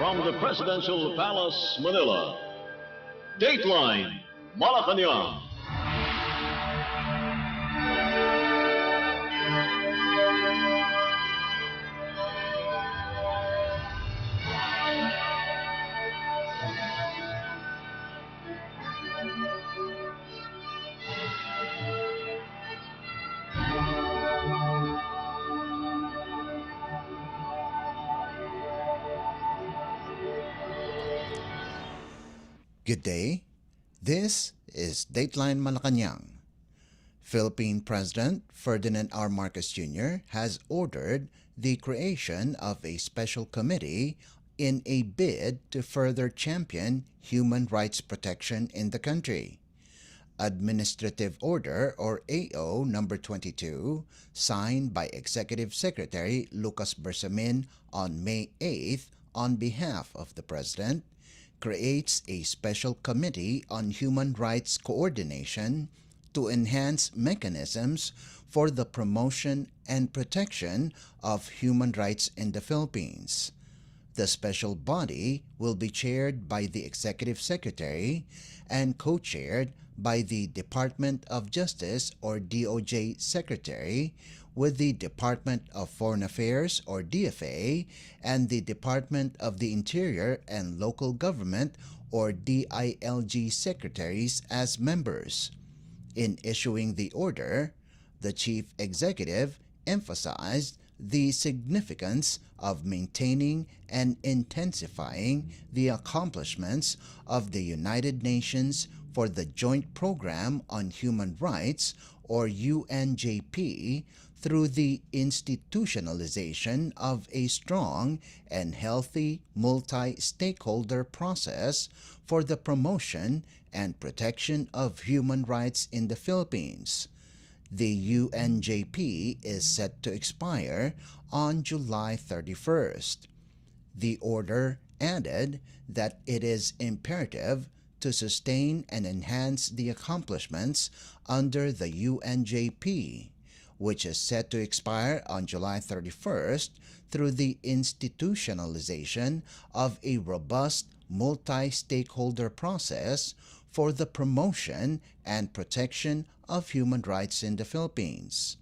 from the Presidential Palace, Manila, Dateline Malacañang. Good day. This is Dateline Malacañang. Philippine President Ferdinand R. Marcos Jr. has ordered the creation of a special committee in a bid to further champion human rights protection in the country. Administrative Order or AO number 22, signed by Executive Secretary Lucas Bersamin on May 8th on behalf of the President, creates a special committee on human rights coordination to enhance mechanisms for the promotion and protection of human rights in the Philippines. The special body will be chaired by the Executive Secretary and co-chaired by the Department of Justice or DOJ Secretary, with the Department of Foreign Affairs or DFA and the Department of the Interior and Local Government or DILG secretaries as members. In issuing the order, the Chief Executive emphasized the significance of maintaining and intensifying the accomplishments of the United Nations for the Joint Program on Human Rights or UNJP through the institutionalization of a strong and healthy multi-stakeholder process for the promotion and protection of human rights in the Philippines. The UNJP is set to expire on July 31st. The order added that it is imperative to sustain and enhance the accomplishments under the UNJP, which is set to expire on July 31st through the institutionalization of a robust multi-stakeholder process for the promotion and protection of human rights in the Philippines.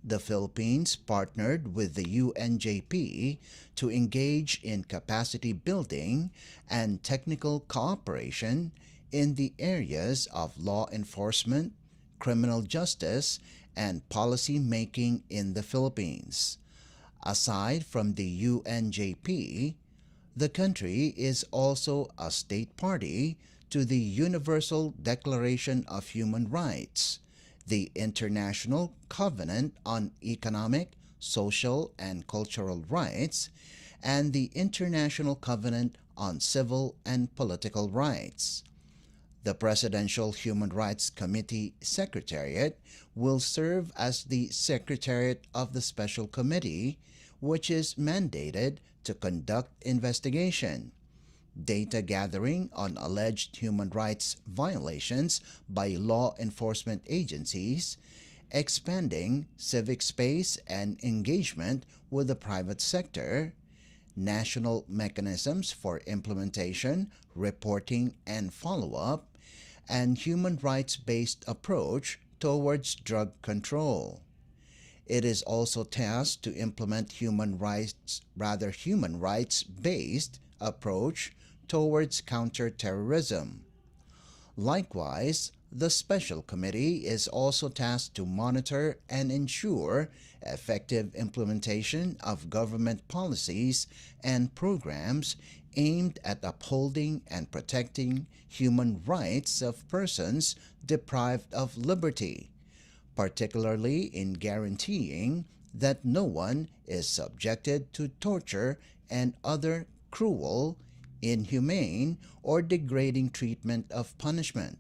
The Philippines partnered with the UNJP to engage in capacity building and technical cooperation in the areas of law enforcement, criminal justice, and policy making in the Philippines. Aside from the UNJP, the country is also a state party to the Universal Declaration of Human Rights, the International Covenant on Economic, Social, and Cultural Rights, and the International Covenant on Civil and Political Rights. The Presidential Human Rights Committee Secretariat will serve as the Secretariat of the Special Committee, which is mandated to conduct investigation, data gathering on alleged human rights violations by law enforcement agencies, expanding civic space and engagement with the private sector, national mechanisms for implementation, reporting, and follow-up, and human rights-based approach towards drug control. It is also tasked to implement human rights-based approach towards counterterrorism. Likewise, the Special Committee is also tasked to monitor and ensure effective implementation of government policies and programs aimed at upholding and protecting human rights of persons deprived of liberty, particularly in guaranteeing that no one is subjected to torture and other cruel, inhumane, or degrading treatment of punishment.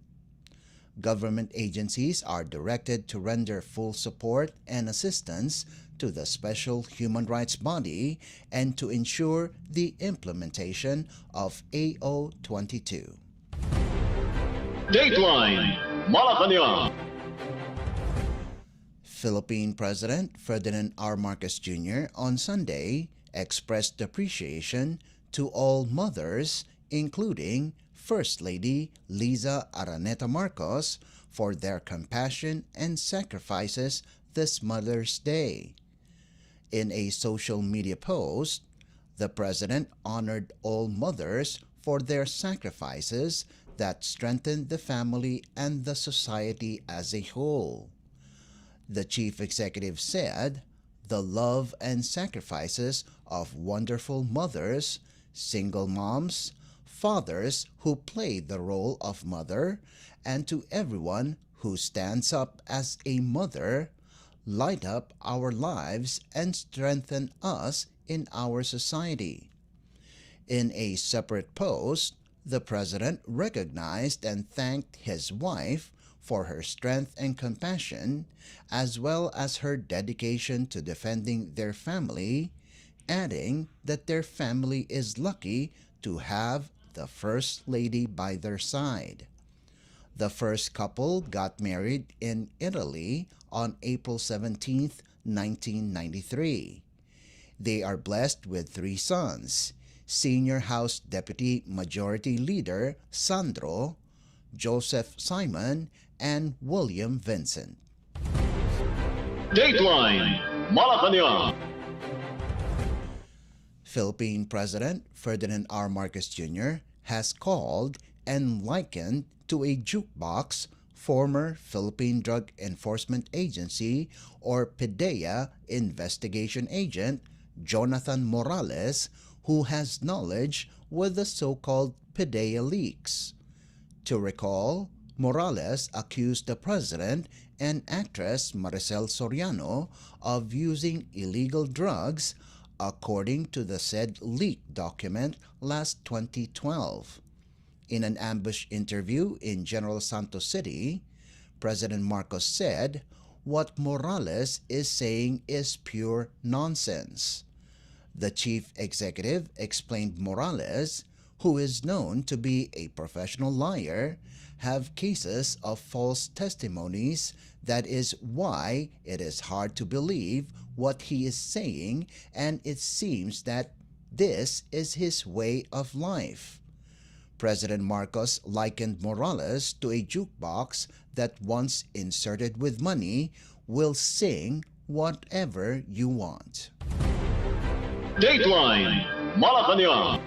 Government agencies are directed to render full support and assistance to the special human rights body and to ensure the implementation of AO 22. Dateline Malacañang. Philippine President Ferdinand R. Marcos Jr. on Sunday expressed appreciation to all mothers, including First Lady Liza Araneta Marcos, for their compassion and sacrifices this Mother's Day. In a social media post, the President honored all mothers for their sacrifices that strengthened the family and the society as a whole. The Chief Executive said, "The love and sacrifices of wonderful mothers, single moms, fathers who play the role of mother, and to everyone who stands up as a mother, light up our lives and strengthen us in our society." In a separate post, the President recognized and thanked his wife for her strength and compassion, as well as her dedication to defending their family, adding that their family is lucky to have the First Lady by their side. The first couple got married in Italy on April 17, 1993. They are blessed with 3 sons: Senior House Deputy Majority Leader Sandro, Joseph Simon, and William Vincent. Dateline Malacañang. Philippine President Ferdinand R. Marcos Jr. has called and likened to a jukebox former Philippine Drug Enforcement Agency or PDEA investigation agent Jonathan Morales, who has knowledge with the so-called PDEA leaks. To recall, Morales accused the President and actress Maricel Soriano of using illegal drugs, according to the said leaked document last 2012. In an ambush interview in General Santos City, President Marcos said, "What Morales is saying is pure nonsense." The chief executive explained Morales, who is known to be a professional liar, have cases of false testimonies. That is why it is hard to believe what he is saying, and it seems that this is his way of life. President Marcos likened Morales to a jukebox that once inserted with money will sing whatever you want. Dateline Malacañang.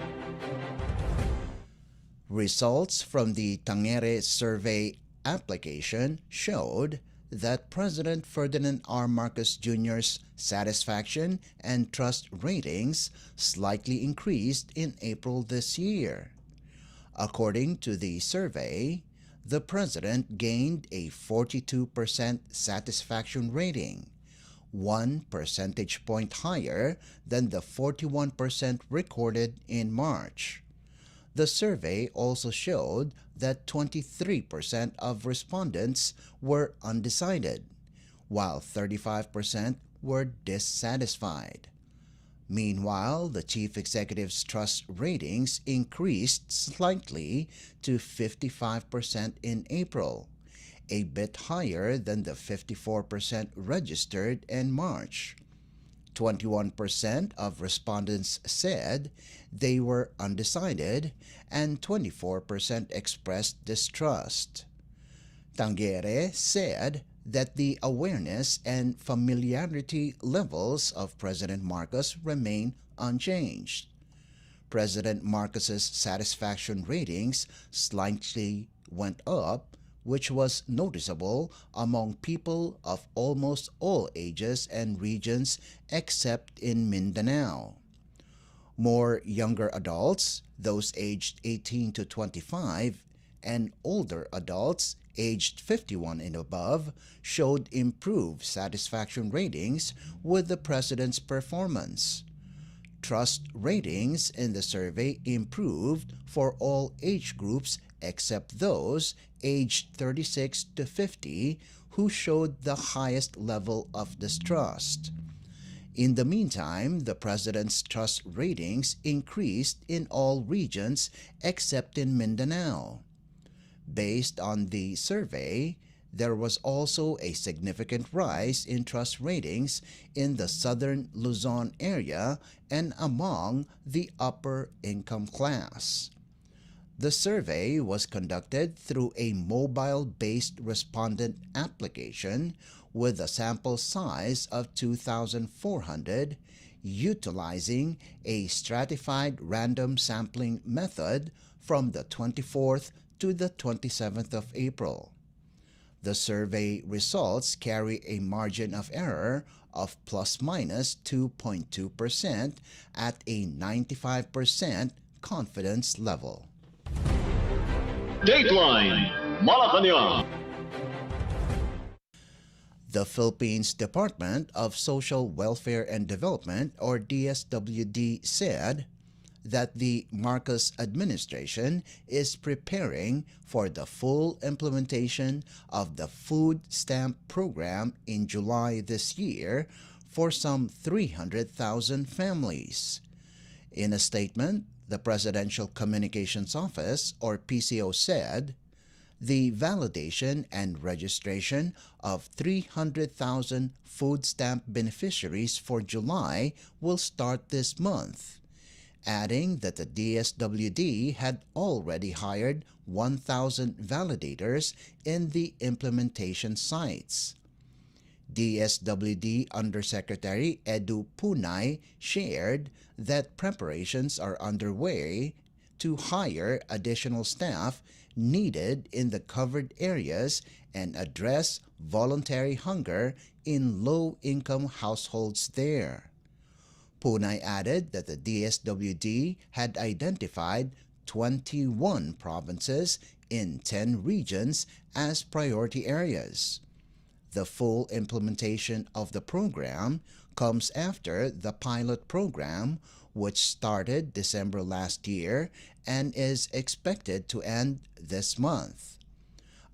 Results from the Tangere survey application showed that President Ferdinand R. Marcos Jr.'s satisfaction and trust ratings slightly increased in April this year. According to the survey, the President gained a 42% satisfaction rating, 1 percentage point higher than the 41% recorded in March. The survey also showed that 23% of respondents were undecided, while 35% were dissatisfied. Meanwhile, the chief executive's trust ratings increased slightly to 55% in April, a bit higher than the 54% registered in March. 21% of respondents said they were undecided, and 24% expressed distrust. Tangere said that the awareness and familiarity levels of President Marcos remain unchanged. President Marcos's satisfaction ratings slightly went up, which was noticeable among people of almost all ages and regions except in Mindanao. More younger adults, those aged 18 to 25, and older adults aged 51 and above showed improved satisfaction ratings with the President's performance. Trust ratings in the survey improved for all age groups except those aged 36 to 50 who showed the highest level of distrust. In the meantime, the President's trust ratings increased in all regions except in Mindanao. Based on the survey, there was also a significant rise in trust ratings in the southern Luzon area and among the upper income class. The survey was conducted through a mobile-based respondent application with a sample size of 2,400, utilizing a stratified random sampling method from the 24th to the 27th of April. The survey results carry a margin of error of plus minus 2.2% at a 95% confidence level. Dateline Malacañang. The Philippines Department of Social Welfare and Development, or DSWD, said that the Marcos administration is preparing for the full implementation of the food stamp program in July this year for some 300,000 families. In a statement, the Presidential Communications Office, or PCO, said the validation and registration of 300,000 food stamp beneficiaries for July will start this month, adding that the DSWD had already hired 1,000 validators in the implementation sites. DSWD Undersecretary Edu Punay shared that preparations are underway to hire additional staff needed in the covered areas and address voluntary hunger in low-income households there. Punay added that the DSWD had identified 21 provinces in 10 regions as priority areas. The full implementation of the program comes after the pilot program, which started December last year and is expected to end this month.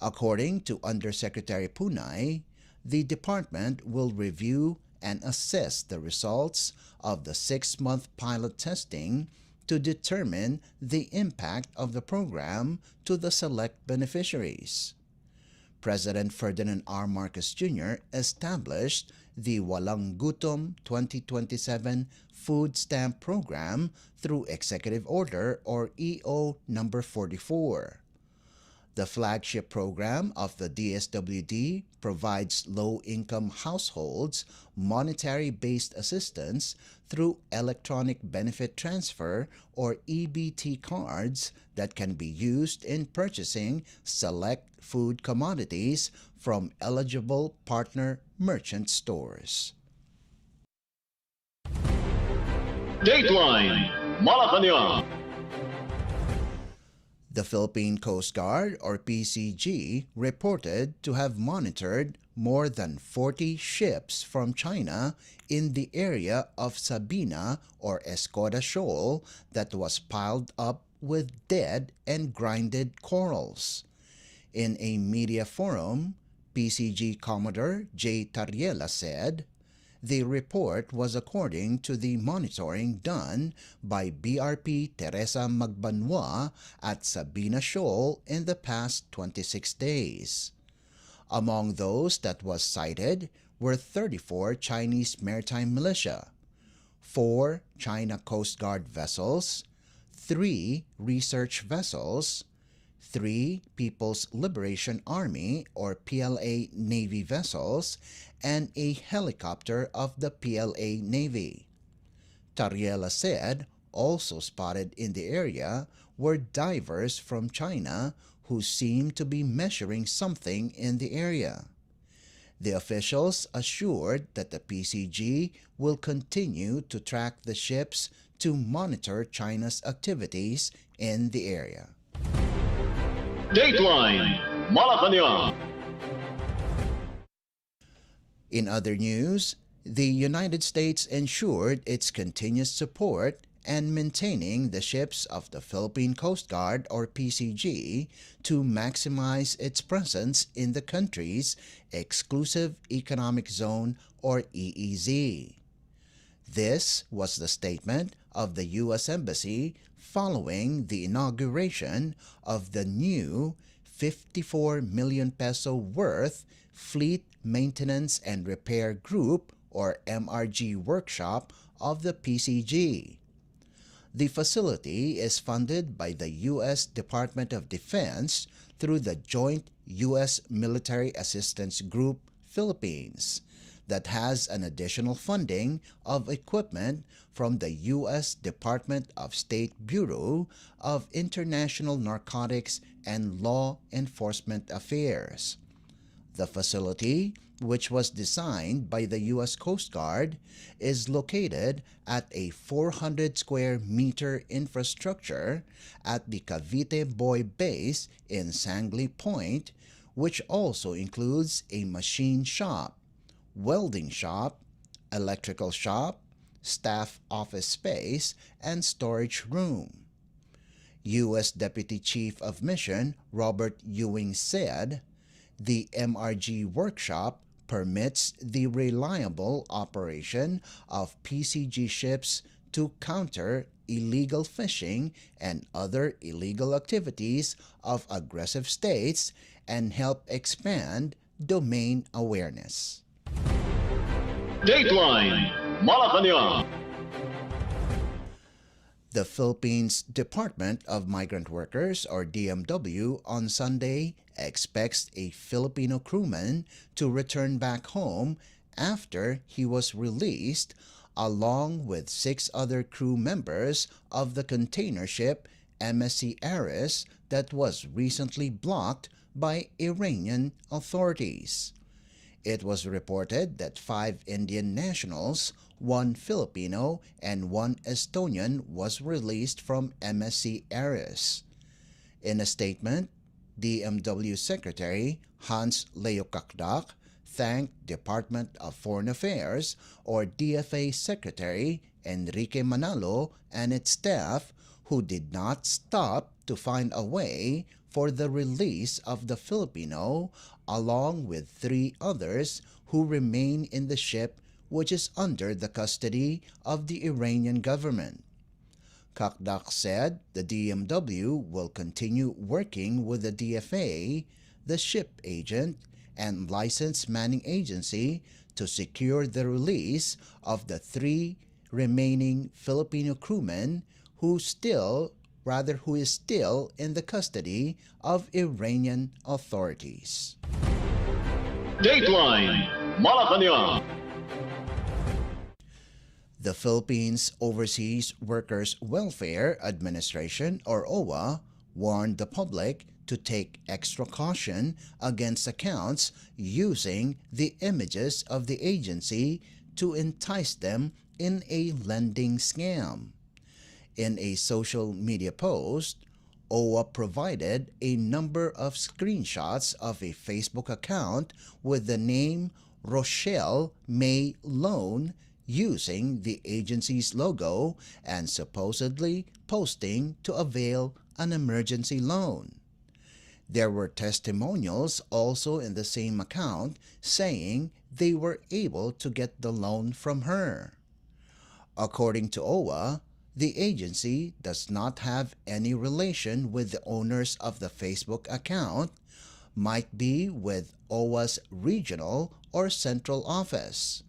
According to Undersecretary Punay, the department will review and assess the results of the 6-month pilot testing to determine the impact of the program to the select beneficiaries. President Ferdinand R. Marcos Jr. established the Walang Gutom 2027 Food Stamp Program through Executive Order, or EO number 44. The flagship program of the DSWD provides low-income households monetary-based assistance through electronic benefit transfer, or EBT cards that can be used in purchasing select food commodities from eligible partner merchant stores. Dateline Malacañang. The Philippine Coast Guard, or PCG, reported to have monitored more than 40 ships from China in the area of Sabina or Escoda Shoal that was piled up with dead and grinded corals. In a media forum, PCG Commodore J. Tariela said, the report was according to the monitoring done by BRP Teresa Magbanwa at Sabina Shoal in the past 26 days. Among those that was cited were 34 Chinese maritime militia, 4 China Coast Guard vessels, 3 research vessels, 3 People's Liberation Army or PLA Navy vessels, and a helicopter of the PLA Navy. Tariela said also spotted in the area were divers from China who seemed to be measuring something in the area. The officials assured that the PCG will continue to track the ships to monitor China's activities in the area. Dateline Malacañang. In other news, the United States ensured its continuous support and maintaining the ships of the Philippine Coast Guard, or PCG, to maximize its presence in the country's Exclusive Economic Zone, or EEZ. This was the statement of the U.S. Embassy following the inauguration of the new 54 million peso worth Fleet Maintenance and Repair Group or MRG workshop of the PCG. The facility is funded by the U.S. Department of Defense through the Joint U.S. Military Assistance Group Philippines that has an additional funding of equipment from the U.S. Department of State Bureau of International Narcotics and Law Enforcement Affairs. The facility, which was designed by the U.S. Coast Guard, is located at a 400 square meter infrastructure at the Cavite Boy Base in Sangley Point, which also includes a machine shop, welding shop, electrical shop, staff office space, and storage room. U.S. Deputy Chief of Mission Robert Ewing said, "The MRG workshop permits the reliable operation of PCG ships to counter illegal fishing and other illegal activities of aggressive states and help expand domain awareness." Dateline Malacañang. The Philippines Department of Migrant Workers, or DMW, on Sunday expects a Filipino crewman to return back home after he was released, along with 6 other crew members of the container ship MSC Aris that was recently blocked by Iranian authorities. It was reported that 5 Indian nationals, 1 Filipino, and 1 Estonian was released from MSC Aris. In a statement, DMW Secretary Hans Leo thanked Department of Foreign Affairs or DFA Secretary Enrique Manalo and its staff, who did not stop to find a way for the release of the Filipino, along with 3 others who remain in the ship, which is under the custody of the Iranian government. Kakdak said the DMW will continue working with the DFA, the ship agent, and licensed manning agency to secure the release of the 3 remaining Filipino crewmen who is still in the custody of Iranian authorities. Dateline Malacañang. The Philippines Overseas Workers Welfare Administration, or OWA, warned the public to take extra caution against accounts using the images of the agency to entice them in a lending scam. In a social media post, OWA provided a number of screenshots of a Facebook account with the name Rochelle May Loan using the agency's logo and supposedly posting to avail an emergency loan. There were testimonials also in the same account saying they were able to get the loan from her. According to OWA, the agency does not have any relation with the owners of the Facebook account, might be with OWA's regional or central office.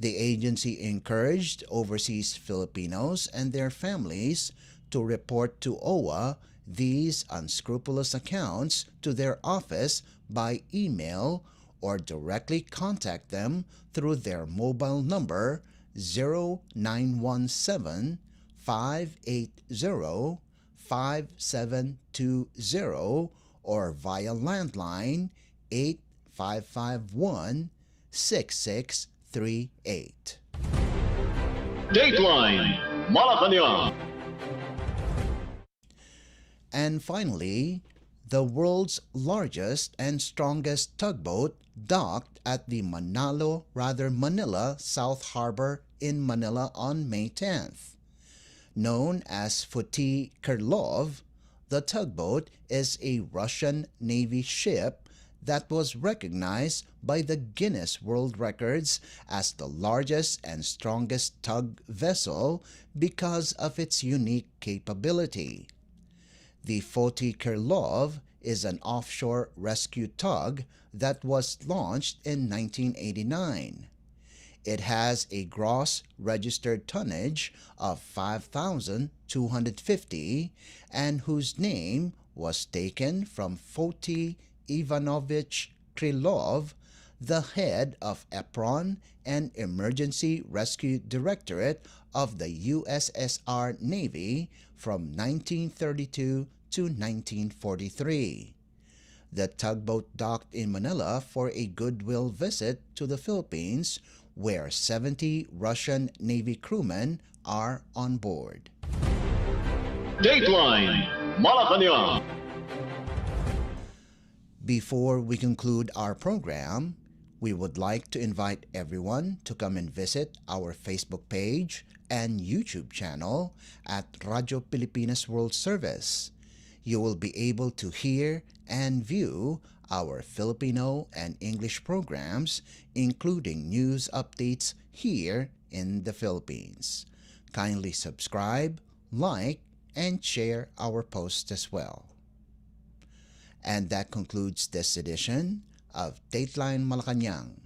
The agency encouraged overseas Filipinos and their families to report to OWA these unscrupulous accounts to their office by email or directly contact them through their mobile number 0917 580 5720 or via landline 8551 6638. Dateline Malacañang. And finally, the world's largest and strongest tugboat docked at the Manila South Harbor in Manila on May 10th. Known as Futi Krylov, the tugboat is a Russian Navy ship that was recognized by the Guinness World Records as the largest and strongest tug vessel because of its unique capability. The Futi Krylov is an offshore rescue tug that was launched in 1989. It has a gross registered tonnage of 5,250 and whose name was taken from Foti Ivanovich Krylov, the head of EPRON and Emergency Rescue Directorate of the USSR Navy from 1932 to 1943. The tugboat docked in Manila for a goodwill visit to the Philippines, where 70 Russian Navy crewmen are on board. Dateline Malacañang. Before we conclude our program, we would like to invite everyone to come and visit our Facebook page and YouTube channel at Radyo Pilipinas World Service. You will be able to hear and view our Filipino and English programs, including news updates here in the Philippines. Kindly subscribe, like, and share our posts as well. And that concludes this edition of Dateline Malacañang.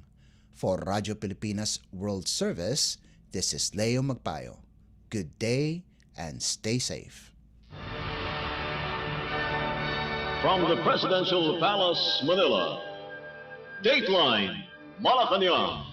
For Radyo Pilipinas World Service, this is Leo Magpayo. Good day and stay safe. From the Presidential Palace, Manila, Dateline Malacañang.